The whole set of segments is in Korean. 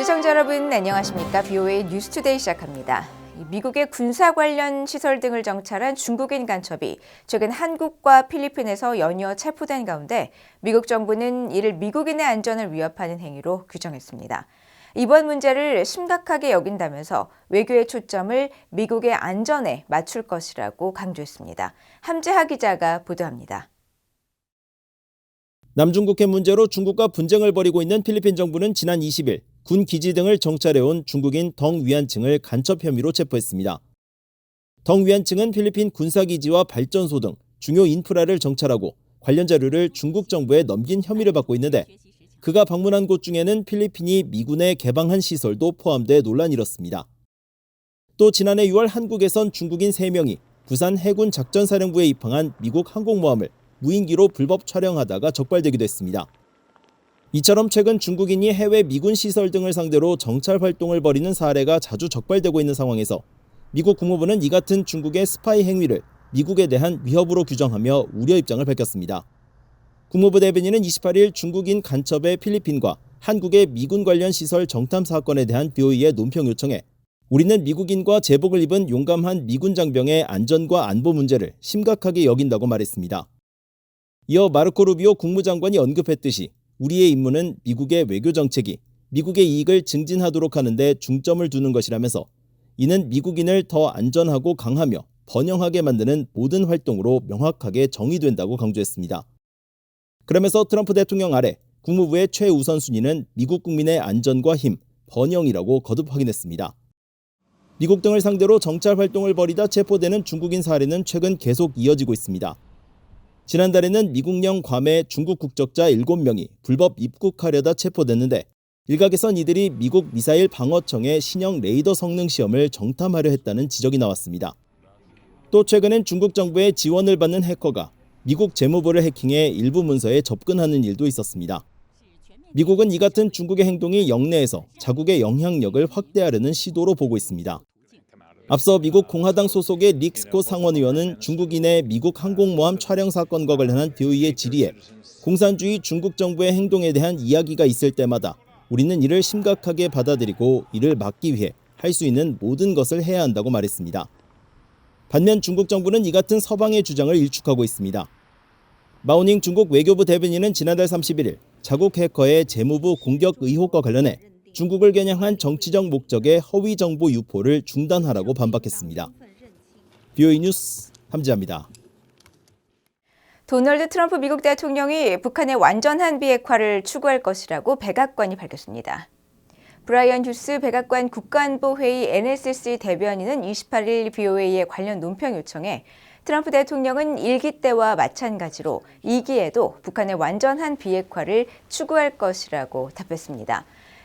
시청자 여러분 안녕하십니까? BOA 뉴스투데이 시작합니다. 미국의 군사 관련 시설 등을 정찰한 중국인 간첩이 최근 한국과 필리핀에서 연이어 체포된 가운데 미국 정부는 이를 미국인의 안전을 위협하는 행위로 규정했습니다. 이번 문제를 심각하게 여긴다면서 외교의 초점을 미국의 안전에 맞출 것이라고 강조했습니다. 함재하 기자가 보도합니다. 남중국해 문제로 중국과 분쟁을 벌이고 있는 필리핀 정부는 지난 20일 군 기지 등을 정찰해온 중국인 덩 위안층을 간첩 혐의로 체포했습니다. 덩 위안층은 필리핀 군사기지와 발전소 등 중요 인프라를 정찰하고 관련 자료를 중국 정부에 넘긴 혐의를 받고 있는데 그가 방문한 곳 중에는 필리핀이 미군에 개방한 시설도 포함돼 논란이 일었습니다. 또 지난해 6월 한국에선 중국인 3명이 부산 해군 작전사령부에 입항한 미국 항공모함을 무인기로 불법 촬영하다가 적발되기도 했습니다. 이처럼 최근 중국인이 해외 미군 시설 등을 상대로 정찰 활동을 벌이는 사례가 자주 적발되고 있는 상황에서 미국 국무부는 이 같은 중국의 스파이 행위를 미국에 대한 위협으로 규정하며 우려 입장을 밝혔습니다. 국무부 대변인은 28일 중국인 간첩의 필리핀과 한국의 미군 관련 시설 정탐 사건에 대한 BOE의 논평 요청에 우리는 미국인과 제복을 입은 용감한 미군 장병의 안전과 안보 문제를 심각하게 여긴다고 말했습니다. 이어 마르코 루비오 국무장관이 언급했듯이 우리의 임무는 미국의 외교 정책이 미국의 이익을 증진하도록 하는 데 중점을 두는 것이라면서 이는 미국인을 더 안전하고 강하며 번영하게 만드는 모든 활동으로 명확하게 정의된다고 강조했습니다. 그러면서 트럼프 대통령 아래 국무부의 최우선 순위는 미국 국민의 안전과 힘, 번영이라고 거듭 확인했습니다. 미국 등을 상대로 정찰 활동을 벌이다 체포되는 중국인 사례는 최근 계속 이어지고 있습니다. 지난달에는 미국령 괌에 중국 국적자 7명이 불법 입국하려다 체포됐는데 일각에선 이들이 미국 미사일 방어청의 신형 레이더 성능 시험을 정탐하려 했다는 지적이 나왔습니다. 또 최근엔 중국 정부의 지원을 받는 해커가 미국 재무부를 해킹해 일부 문서에 접근하는 일도 있었습니다. 미국은 이 같은 중국의 행동이 영내에서 자국의 영향력을 확대하려는 시도로 보고 있습니다. 앞서 미국 공화당 소속의 릭 스콧 상원의원은 중국인의 미국 항공모함 촬영 사건과 관련한 BOE의 질의에 공산주의 중국 정부의 행동에 대한 이야기가 있을 때마다 우리는 이를 심각하게 받아들이고 이를 막기 위해 할 수 있는 모든 것을 해야 한다고 말했습니다. 반면 중국 정부는 이 같은 서방의 주장을 일축하고 있습니다. 마오닝 중국 외교부 대변인은 지난달 31일 자국 해커의 재무부 공격 의혹과 관련해 중국을 겨냥한 정치적 목적의 허위 정보 유포를 중단하라고 반박했습니다. BOE 뉴스 함지아입니다. 도널드 트럼프 미국 대통령이 북한의 완전한 비핵화를 추구할 것이라고 백악관이 밝혔습니다. 브라이언 휴스 백악관 국가안보회의 NSC 대변인은 28일 BOA의 관련 논평 요청에 트럼프 대통령은 1기 때와 마찬가지로 2기에도 북한의 완전한 비핵화를 추구할 것이라고 답했습니다.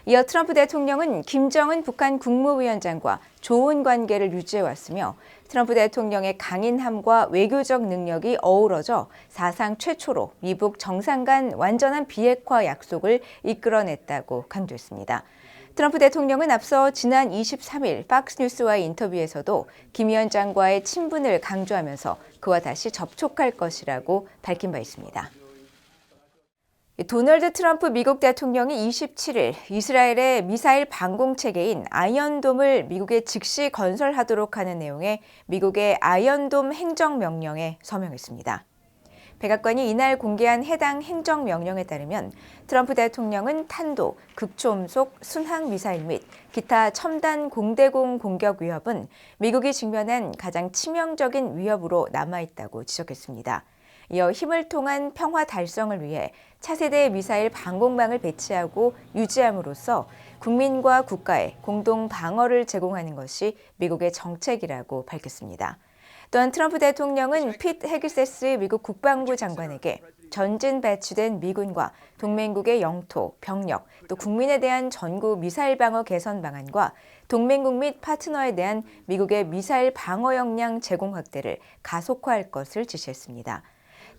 이어 트럼프 대통령은 김정은 북한 국무위원장과 좋은 관계를 유지해왔으며 트럼프 대통령의 강인함과 외교적 능력이 어우러져 사상 최초로 미북 정상 간 완전한 비핵화 약속을 이끌어냈다고 강조했습니다. 트럼프 대통령은 앞서 지난 23일 팍스뉴스와의 인터뷰에서도 김 위원장과의 친분을 강조하면서 그와 다시 접촉할 것이라고 밝힌 바 있습니다. 도널드 트럼프 미국 대통령이 27일 이스라엘의 미사일 방공 체계인 아이언돔을 미국에 즉시 건설하도록 하는 내용의 미국의 아이언돔 행정명령에 서명했습니다. 백악관이 이날 공개한 해당 행정명령에 따르면 트럼프 대통령은 탄도, 극초음속 순항 미사일 및 기타 첨단 공대공 공격 위협은 미국이 직면한 가장 치명적인 위협으로 남아있다고 지적했습니다. 이어 힘을 통한 평화 달성을 위해 차세대 미사일 방공망을 배치하고 유지함으로써 국민과 국가의 공동 방어를 제공하는 것이 미국의 정책이라고 밝혔습니다. 또한 트럼프 대통령은 핏 헤그세스 미국 국방부 장관에게 전진 배치된 미군과 동맹국의 영토, 병력, 또 국민에 대한 전구 미사일 방어 개선 방안과 동맹국 및 파트너에 대한 미국의 미사일 방어 역량 제공 확대를 가속화할 것을 지시했습니다.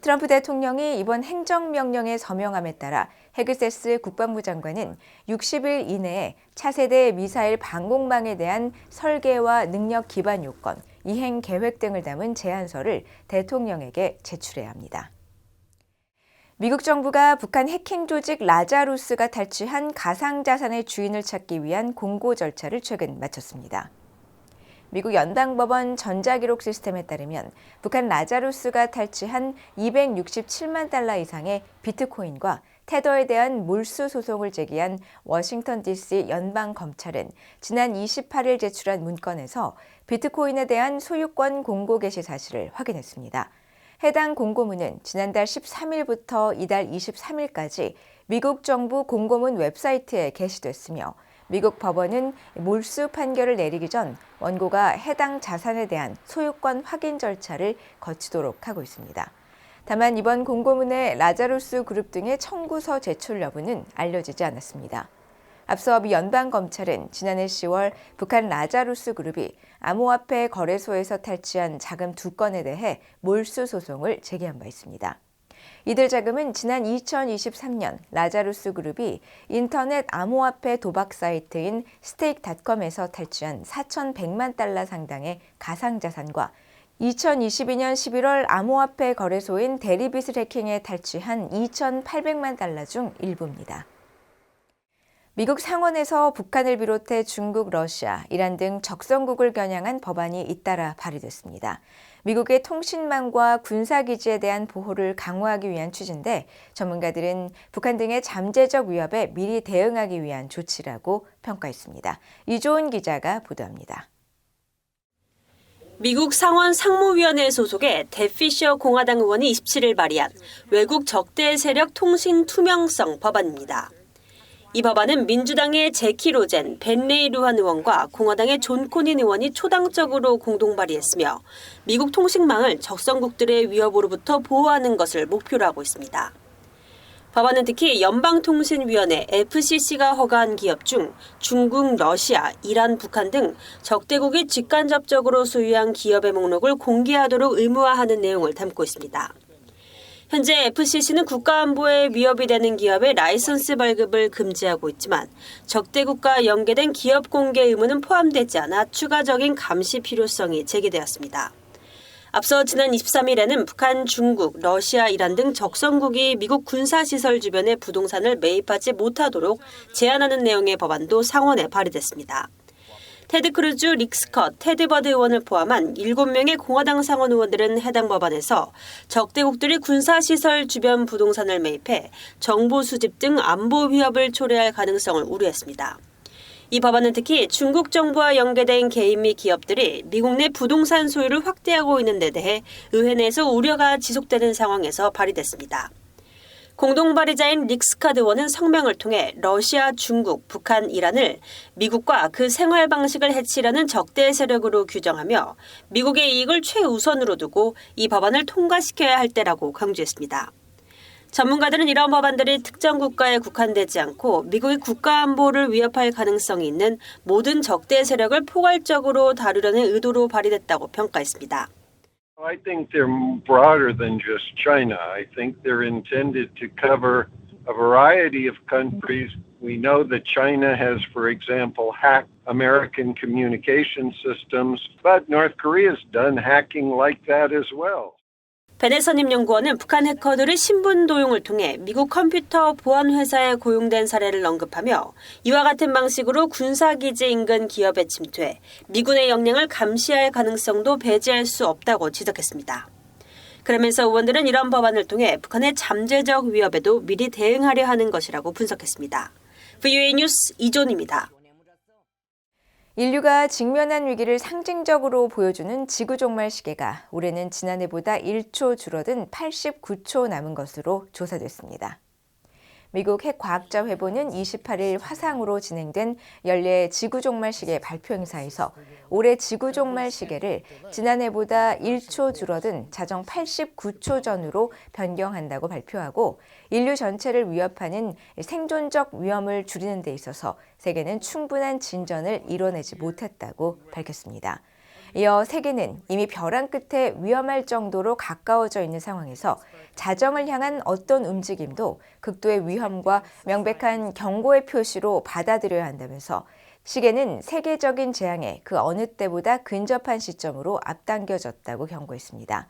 트럼프 대통령이 이번 행정명령에 서명함에 따라 헤그세스 국방부 장관은 60일 이내에 차세대 미사일 방공망에 대한 설계와 능력 기반 요건, 이행 계획 등을 담은 제안서를 대통령에게 제출해야 합니다. 미국 정부가 북한 해킹 조직 라자루스가 탈취한 가상자산의 주인을 찾기 위한 공고 절차를 최근 마쳤습니다. 미국 연방법원 전자기록 시스템에 따르면 북한 라자루스가 탈취한 267만 달러 이상의 비트코인과 테더에 대한 몰수 소송을 제기한 워싱턴 DC 연방검찰은 지난 28일 제출한 문건에서 비트코인에 대한 소유권 공고 개시 사실을 확인했습니다. 해당 공고문은 지난달 13일부터 이달 23일까지 미국 정부 공고문 웹사이트에 게시됐으며 미국 법원은 몰수 판결을 내리기 전 원고가 해당 자산에 대한 소유권 확인 절차를 거치도록 하고 있습니다. 다만 이번 공고문의 라자루스 그룹 등의 청구서 제출 여부는 알려지지 않았습니다. 앞서 미 연방검찰은 지난해 10월 북한 라자루스 그룹이 암호화폐 거래소에서 탈취한 자금 2건에 대해 몰수 소송을 제기한 바 있습니다. 이들 자금은 지난 2023년 라자루스 그룹이 인터넷 암호화폐 도박 사이트인 스테이크닷컴에서 탈취한 4,100만 달러 상당의 가상자산과 2022년 11월 암호화폐 거래소인 데리빗을 해킹해 탈취한 2,800만 달러 중 일부입니다. 미국 상원에서 북한을 비롯해 중국, 러시아, 이란 등 적성국을 겨냥한 법안이 잇따라 발의됐습니다. 미국의 통신망과 군사기지에 대한 보호를 강화하기 위한 취지인데 전문가들은 북한 등의 잠재적 위협에 미리 대응하기 위한 조치라고 평가했습니다. 이조은 기자가 보도합니다. 미국 상원 상무위원회 소속의 데피셔 공화당 의원이 27일 발의한 외국 적대 세력 통신 투명성 법안입니다. 이 법안은 민주당의 제키 로젠, 벤 레이 루한 의원과 공화당의 존 코닌 의원이 초당적으로 공동 발의했으며 미국 통신망을 적성국들의 위협으로부터 보호하는 것을 목표로 하고 있습니다. 법안은 특히 연방통신위원회 FCC가 허가한 기업 중 중국, 러시아, 이란, 북한 등 적대국이 직간접적으로 소유한 기업의 목록을 공개하도록 의무화하는 내용을 담고 있습니다. 현재 FCC는 국가안보에 위협이 되는 기업의 라이선스 발급을 금지하고 있지만 적대국과 연계된 기업 공개 의무는 포함되지 않아 추가적인 감시 필요성이 제기되었습니다. 앞서 지난 23일에는 북한, 중국, 러시아, 이란 등 적성국이 미국 군사시설 주변의 부동산을 매입하지 못하도록 제한하는 내용의 법안도 상원에 발의됐습니다. 테드 크루즈, 릭 스컷, 테드 버드 의원을 포함한 7명의 공화당 상원 의원들은 해당 법안에서 적대국들이 군사시설 주변 부동산을 매입해 정보 수집 등 안보 위협을 초래할 가능성을 우려했습니다. 이 법안은 특히 중국 정부와 연계된 개인 및 기업들이 미국 내 부동산 소유를 확대하고 있는 데 대해 의회 내에서 우려가 지속되는 상황에서 발의됐습니다. 공동 발의자인 릭 스카드 의원은 성명을 통해 러시아, 중국, 북한, 이란을 미국과 그 생활 방식을 해치려는 적대 세력으로 규정하며 미국의 이익을 최우선으로 두고 이 법안을 통과시켜야 할 때라고 강조했습니다. 전문가들은 이런 법안들이 특정 국가에 국한되지 않고 미국의 국가 안보를 위협할 가능성이 있는 모든 적대 세력을 포괄적으로 다루려는 의도로 발의됐다고 평가했습니다. I think they're broader than just China. I think they're intended to cover a variety of countries. We know that China has, for example, hacked American communication systems, but North Korea's done hacking like that as well. 베네서님 연구원은 북한 해커들이 신분 도용을 통해 미국 컴퓨터 보안 회사에 고용된 사례를 언급하며 이와 같은 방식으로 군사기지 인근 기업에 침투해 미군의 역량을 감시할 가능성도 배제할 수 없다고 지적했습니다. 그러면서 의원들은 이런 법안을 통해 북한의 잠재적 위협에도 미리 대응하려 하는 것이라고 분석했습니다. VOA 뉴스 이존입니다. 인류가 직면한 위기를 상징적으로 보여주는 지구종말 시계가 올해는 지난해보다 1초 줄어든 89초 남은 것으로 조사됐습니다. 미국 핵과학자 회보는 28일 화상으로 진행된 연례 지구종말 시계 발표 행사에서 올해 지구종말 시계를 지난해보다 1초 줄어든 자정 89초 전으로 변경한다고 발표하고 인류 전체를 위협하는 생존적 위험을 줄이는 데 있어서 세계는 충분한 진전을 이뤄내지 못했다고 밝혔습니다. 이어 세계는 이미 벼랑 끝에 위험할 정도로 가까워져 있는 상황에서 자정을 향한 어떤 움직임도 극도의 위험과 명백한 경고의 표시로 받아들여야 한다면서 시계는 세계적인 재앙에 그 어느 때보다 근접한 시점으로 앞당겨졌다고 경고했습니다.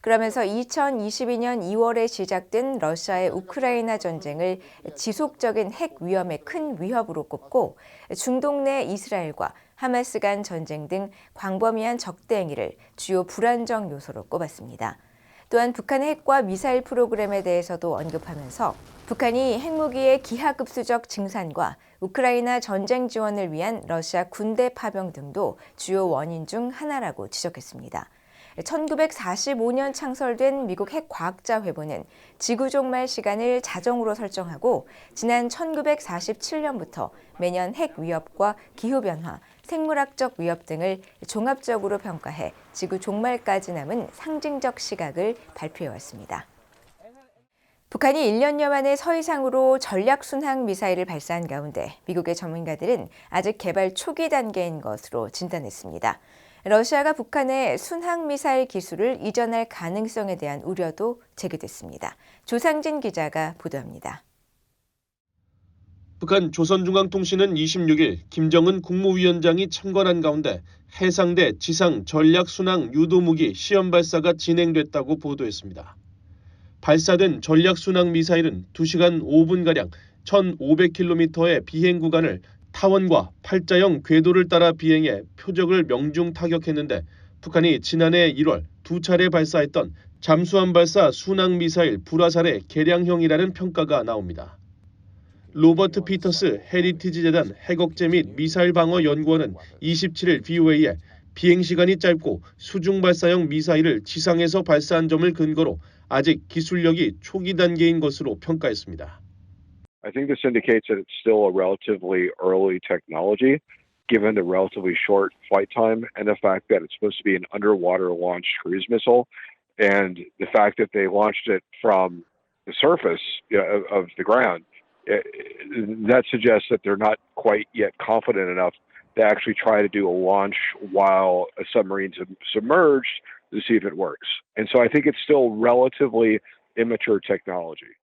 그러면서 2022년 2월에 시작된 러시아의 우크라이나 전쟁을 지속적인 핵 위험의 큰 위협으로 꼽고 중동 내 이스라엘과 하마스 간 전쟁 등 광범위한 적대 행위를 주요 불안정 요소로 꼽았습니다. 또한 북한의 핵과 미사일 프로그램에 대해서도 언급하면서 북한이 핵무기의 기하급수적 증산과 우크라이나 전쟁 지원을 위한 러시아 군대 파병 등도 주요 원인 중 하나라고 지적했습니다. 1945년 창설된 미국 핵과학자회보는 지구 종말 시간을 자정으로 설정하고 지난 1947년부터 매년 핵 위협과 기후변화, 생물학적 위협 등을 종합적으로 평가해 지구 종말까지 남은 상징적 시각을 발표해왔습니다. 북한이 1년여 만에 서해상으로 전략순항 미사일을 발사한 가운데 미국의 전문가들은 아직 개발 초기 단계인 것으로 진단했습니다. 러시아가 북한의 순항미사일 기술을 이전할 가능성에 대한 우려도 제기됐습니다. 조상진 기자가 보도합니다. 북한 조선중앙통신은 26일 김정은 국무위원장이 참관한 가운데 해상대 지상 전략순항 유도무기 시험 발사가 진행됐다고 보도했습니다. 발사된 전략순항 미사일은 2시간 5분가량 1,500km의 비행 구간을 타원과 팔자형 궤도를 따라 비행해 표적을 명중 타격했는데 북한이 지난해 1월 2차례 발사했던 잠수함 발사 순항 미사일 불화살의 개량형이라는 평가가 나옵니다. 로버트 피터스 헤리티지 재단 핵억제 및 미사일 방어 연구원은 27일 BOA에 비행 시간이 짧고 수중 발사형 미사일을 지상에서 발사한 점을 근거로 아직 기술력이 초기 단계인 것으로 평가했습니다. I think this indicates that it's still a relatively early technology, given the relatively short flight time and the fact that it's supposed to be an underwater launched cruise missile, and the fact that they launched it from the surface of the ground. That suggests that they're not quite yet confident enough to actually try to do a launch while a submarine's submerged to see if it works. And so I think it's still relatively immature technology.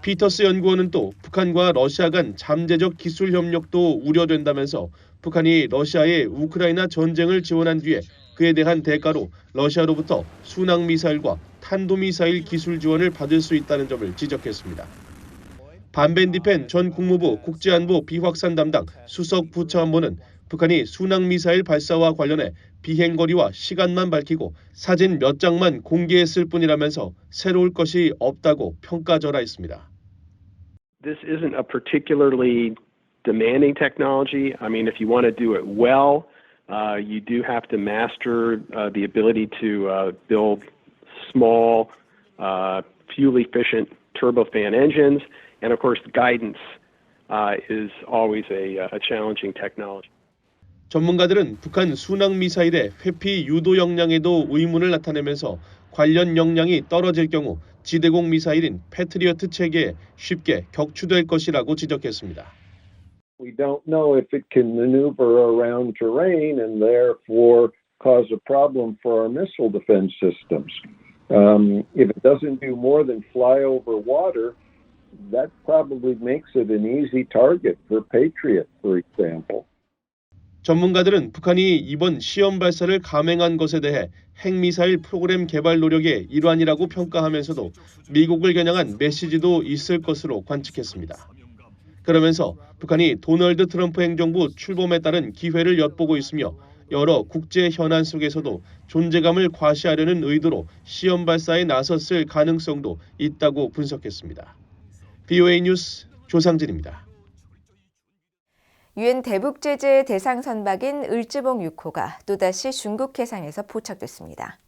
피터스 연구원은 또 북한과 러시아 간 잠재적 기술 협력도 우려된다면서 북한이 러시아의 우크라이나 전쟁을 지원한 뒤에 그에 대한 대가로 러시아로부터 순항미사일과 탄도미사일 기술 지원을 받을 수 있다는 점을 지적했습니다. 반벤디펜 전 국무부 국제안보 비확산 담당 수석 부차관보는 북한이 순항미사일 발사와 관련해 비행거리와 시간만 밝히고 사진 몇 장만 공개했을 뿐이라면서 새로울 것이 없다고 평가절하했습니다. This isn't a particularly demanding technology. I mean, if you want to do it well, you do have to master the ability to build small, fuel-efficient turbofan engines. And of course, guidance is always a challenging technology. 전문가들은 북한 순항미사일의 회피 유도 역량에도 의문을 나타내면서 관련 역량이 떨어질 경우 지대공 미사일인 패트리어트 체계에 쉽게 격추될 것이라고 지적했습니다. We don't know if it can maneuver around terrain and therefore cause a problem for our missile defense systems. If it doesn't do more than fly over water, that probably makes it an easy target for Patriot, for example. 전문가들은 북한이 이번 시험 발사를 감행한 것에 대해 핵미사일 프로그램 개발 노력의 일환이라고 평가하면서도 미국을 겨냥한 메시지도 있을 것으로 관측했습니다. 그러면서 북한이 도널드 트럼프 행정부 출범에 따른 기회를 엿보고 있으며 여러 국제 현안 속에서도 존재감을 과시하려는 의도로 시험 발사에 나섰을 가능성도 있다고 분석했습니다. BOA 뉴스 조상진입니다. 유엔 대북 제재 대상 선박인 을지봉 6호가 또다시 중국 해상에서 포착됐습니다.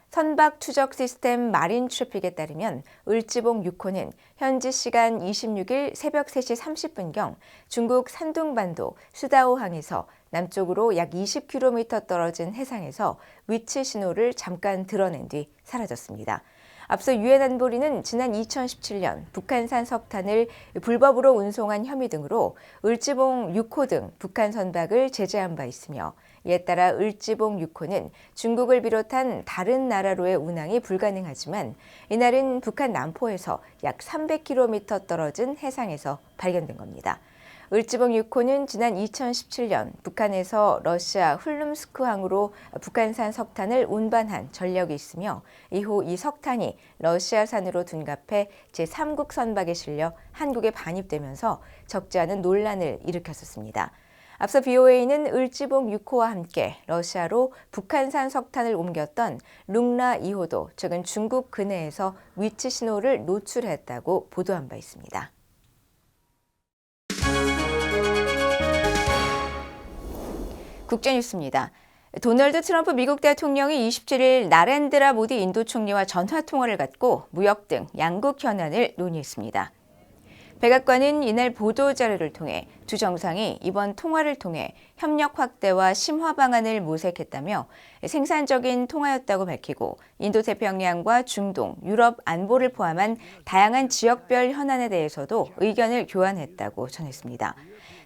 선박 추적 시스템 마린 트래픽에 따르면 을지봉 6호는 현지 시간 26일 새벽 3시 30분경 중국 산둥반도 수다오항에서 남쪽으로 약 20km 떨어진 해상에서 위치 신호를 잠깐 드러낸 뒤 사라졌습니다. 앞서 유엔 안보리는 지난 2017년 북한산 석탄을 불법으로 운송한 혐의 등으로 을지봉 6호 등 북한 선박을 제재한 바 있으며 이에 따라 을지봉 6호는 중국을 비롯한 다른 나라로의 운항이 불가능하지만 이날은 북한 남포에서 약 300km 떨어진 해상에서 발견된 겁니다. 을지봉 6호는 지난 2017년 북한에서 러시아 훌룸스크항으로 북한산 석탄을 운반한 전력이 있으며 이후 이 석탄이 러시아산으로 둔갑해 제3국 선박에 실려 한국에 반입되면서 적지 않은 논란을 일으켰었습니다. 앞서 BOA는 을지봉 6호와 함께 러시아로 북한산 석탄을 옮겼던 룽라 2호도 최근 중국 근해에서 위치 신호를 노출했다고 보도한 바 있습니다. 국제뉴스입니다. 도널드 트럼프 미국 대통령이 27일 나렌드라 모디 인도 총리와 전화통화를 갖고 무역 등 양국 현안을 논의했습니다. 백악관은 이날 보도자료를 통해 두 정상이 이번 통화를 통해 협력 확대와 심화 방안을 모색했다며 생산적인 통화였다고 밝히고 인도태평양과 중동, 유럽 안보를 포함한 다양한 지역별 현안에 대해서도 의견을 교환했다고 전했습니다.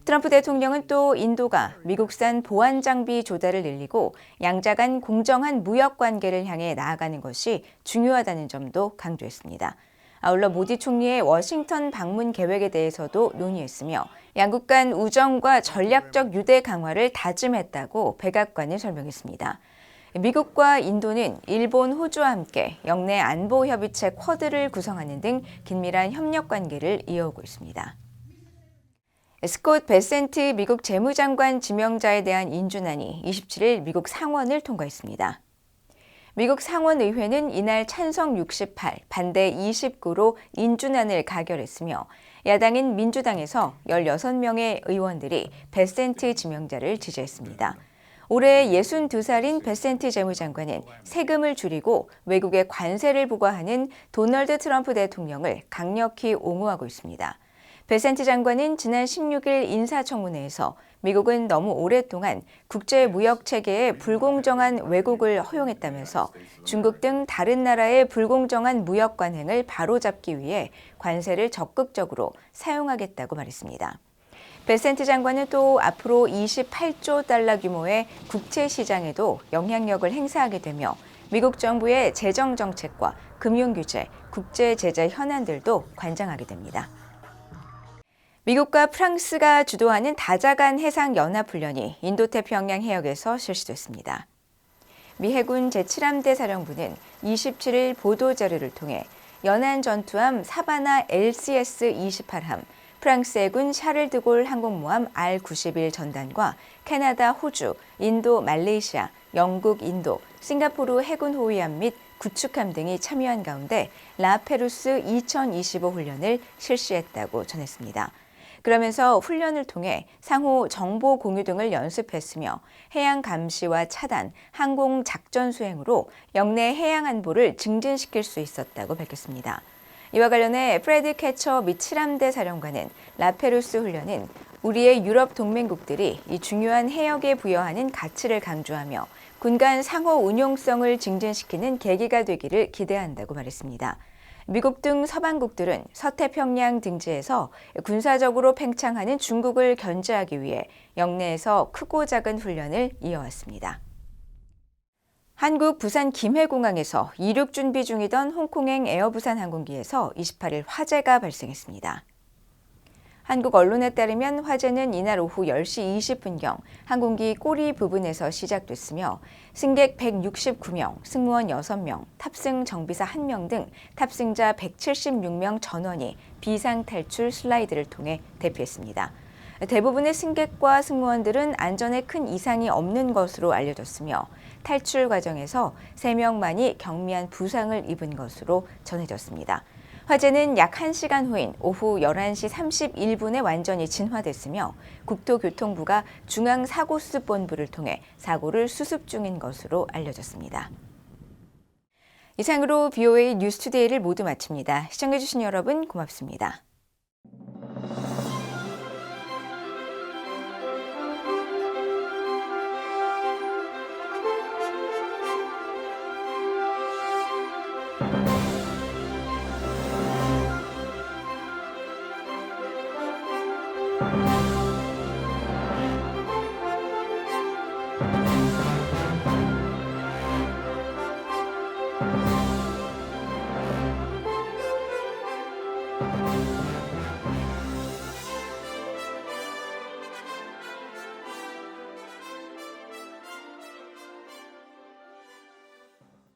트럼프 대통령은 또 인도가 미국산 보안 장비 조달을 늘리고 양자 간 공정한 무역 관계를 향해 나아가는 것이 중요하다는 점도 강조했습니다. 아울러 모디 총리의 워싱턴 방문 계획에 대해서도 논의했으며 양국 간 우정과 전략적 유대 강화를 다짐했다고 백악관이 설명했습니다. 미국과 인도는 일본, 호주와 함께 영내 안보 협의체 쿼드를 구성하는 등 긴밀한 협력 관계를 이어오고 있습니다. 스콧 베센트 미국 재무장관 지명자에 대한 인준안이 27일 미국 상원을 통과했습니다. 미국 상원의회는 이날 찬성 68, 반대 29로 인준안을 가결했으며 야당인 민주당에서 16명의 의원들이 베센트 지명자를 지지했습니다. 올해 62살인 베센트 재무장관은 세금을 줄이고 외국에 관세를 부과하는 도널드 트럼프 대통령을 강력히 옹호하고 있습니다. 베센트 장관은 지난 16일 인사청문회에서 미국은 너무 오랫동안 국제무역체계에 불공정한 왜곡을 허용했다면서 중국 등 다른 나라의 불공정한 무역 관행을 바로잡기 위해 관세를 적극적으로 사용하겠다고 말했습니다. 베센트 장관은 또 앞으로 28조 달러 규모의 국제시장에도 영향력을 행사하게 되며 미국 정부의 재정정책과 금융규제, 국제제재 현안들도 관장하게 됩니다. 미국과 프랑스가 주도하는 다자간 해상연합훈련이 인도태평양 해역에서 실시됐습니다. 미 해군 제7함대 사령부는 27일 보도자료를 통해 연안 전투함 사바나 LCS-28함, 프랑스 해군 샤를드골 항공모함 R-91 전단과 캐나다, 호주, 인도, 말레이시아, 영국, 인도, 싱가포르 해군 호위함 및 구축함 등이 참여한 가운데 라페루스 2025 훈련을 실시했다고 전했습니다. 그러면서 훈련을 통해 상호 정보 공유 등을 연습했으며 해양 감시와 차단, 항공 작전 수행으로 영내 해양 안보를 증진시킬 수 있었다고 밝혔습니다. 이와 관련해 프레드 캐처 미 7함대 사령관은 라페루스 훈련은 우리의 유럽 동맹국들이 이 중요한 해역에 부여하는 가치를 강조하며 군 간 상호 운용성을 증진시키는 계기가 되기를 기대한다고 말했습니다. 미국 등 서방국들은 서태평양 등지에서 군사적으로 팽창하는 중국을 견제하기 위해 영내에서 크고 작은 훈련을 이어왔습니다. 한국 부산 김해공항에서 이륙 준비 중이던 홍콩행 에어부산 항공기에서 28일 화재가 발생했습니다. 한국 언론에 따르면 화재는 이날 오후 10시 20분경 항공기 꼬리 부분에서 시작됐으며 승객 169명, 승무원 6명, 탑승 정비사 1명 등 탑승자 176명 전원이 비상탈출 슬라이드를 통해 대피했습니다. 대부분의 승객과 승무원들은 안전에 큰 이상이 없는 것으로 알려졌으며 탈출 과정에서 3명만이 경미한 부상을 입은 것으로 전해졌습니다. 화재는 약 1시간 후인 오후 11시 31분에 완전히 진화됐으며 국토교통부가 중앙사고수습본부를 통해 사고를 수습 중인 것으로 알려졌습니다. 이상으로 BOA 뉴스투데이를 모두 마칩니다. 시청해주신 여러분 고맙습니다.